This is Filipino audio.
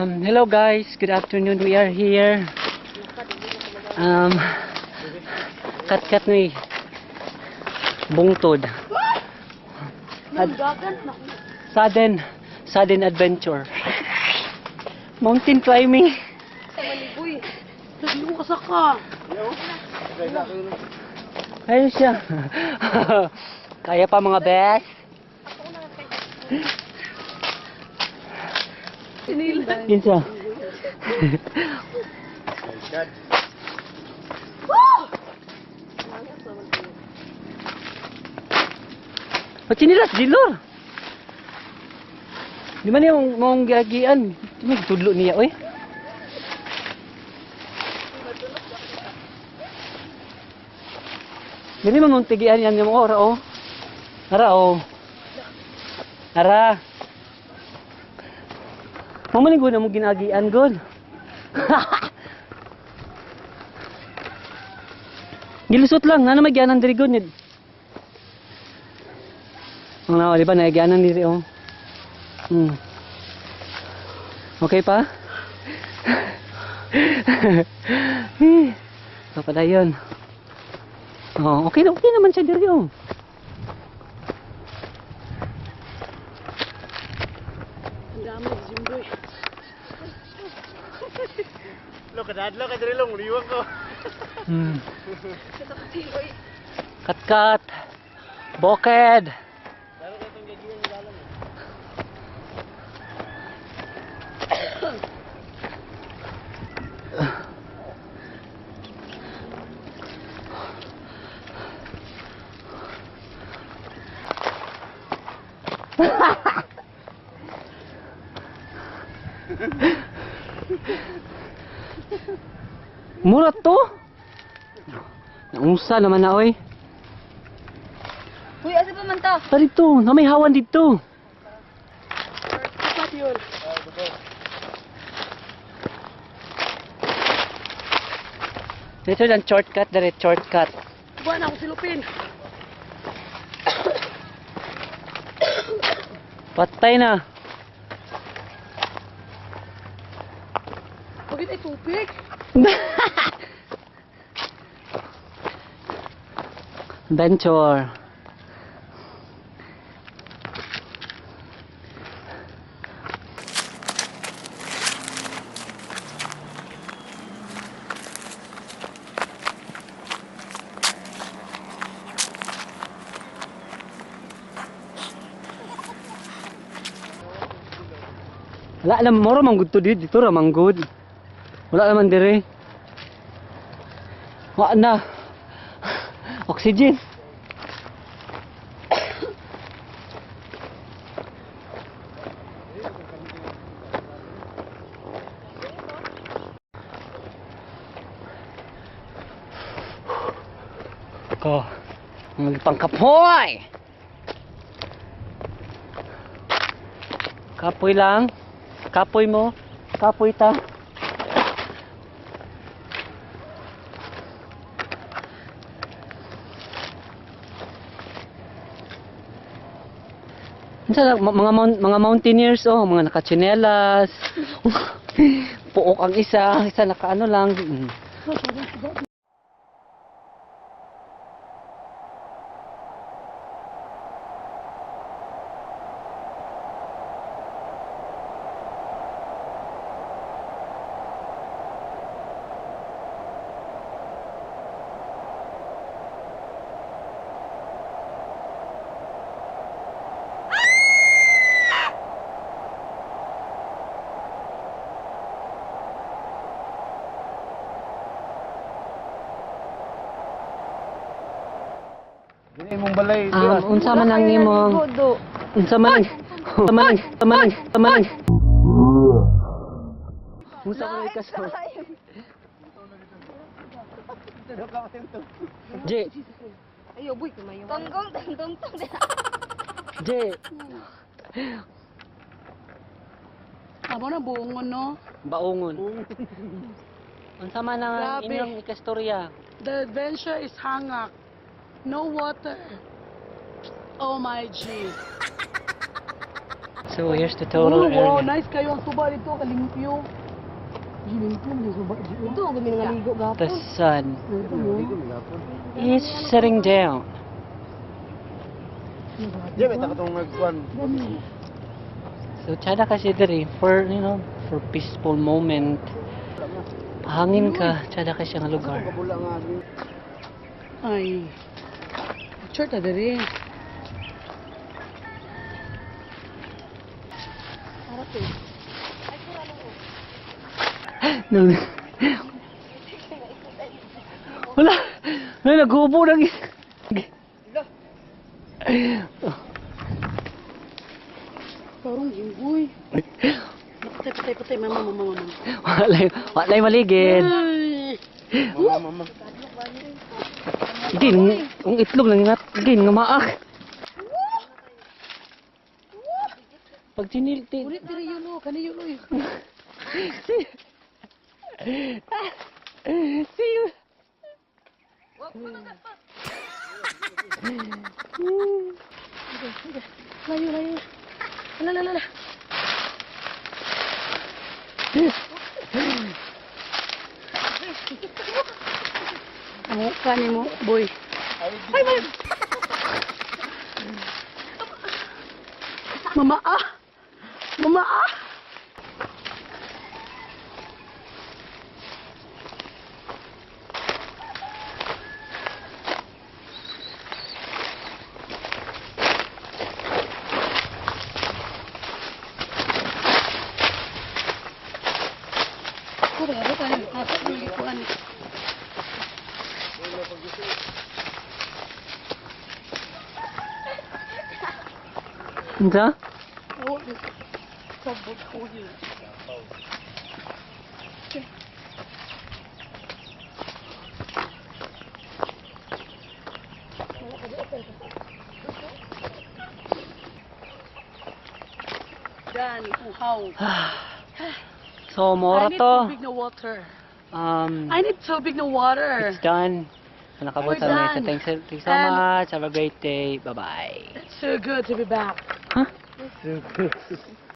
Hello guys, good afternoon. We are here. Kat ni bungtod. Sudden adventure. Mountain climbing. Maligoy. Hindi mo kasaka. Ayun siya. Kaya pa mga best. Yun siya. Pachinilas, Dilor. Di man yung mong giagian. Di man tudlo niya, oy. Dili man mong tigian yan yung ora, oh. Ara, oh. Ara. Mamaling ko na mong ginagian, God. Gilusot lang, ano may gianan diri, God. Ang nawa, di ba, naigianan diri, oh. Okay pa? So pala yun. Oh, okay naman siya diri, oh. Ang dami, Jimboy. Lo ka diri long liwang ko. Kat. Boked. Mura to? Naunsa naman na, oy. Uy, asa pa man ta? Dito, na may hawan dito. Sapat yun. Dito lang shortcut, direct shortcut. Buwan ako silupin. Patay na. Bakit ay tubig? Adventure. Wala alam mo ra manggud to dito ra manggud. Wala naman dire. Wa na. Oxygen. Ko. Ang pangkapoy. Kapoy lang. Kapoy mo. Kapoy ta. Mga mountaineers, oh, mga nakatsinelas. Puok ang isa nakaano lang. Dili mong balay. Unsa man ang imong unsa man Unsa man ang kaso? J. Ayo, boy, kumayo. Tonggong. J. Amo na buongon, no? Baongon. Unsa man ang Grabe. inyong ikastorya? The adventure is hangak. No water. Oh my G. So here's the Oh, total wow, area. nice kayo ang suba dito, kalimpyo. Limpyo, may suba dito. Ito, kami nga ligo The gapon. sun Ito mo. is setting down. Diyan, may takatong nagkuhan. So tsada kasi diri for, you know, for peaceful moment. Hangin ka, tsada kasi ang lugar. Kabula nga. Ay. Picture ta diri. Nang... Wala! May nagubo ng isa. Parang jimboy. Patay, mama. Walay maligid. Ay. Mama. Gin, ang itlog lang ingat. Gin, nga maak. Pag sinilti. Ulit diri yun o, kani yun o. See you. Layo. Lala. Ang kani mo, boy. Ay, Mama ah! Ako ba tayo? Ako yung ikuan. Unsa? Oo, sabot ko yun. Dan, uhaw. So, I mora need to. tubig na water. Um, I need tubig na water. it's done. Nakabot We're na. done. Thanks so And- much. Have a great day. Bye-bye. It's so good to be back. Huh?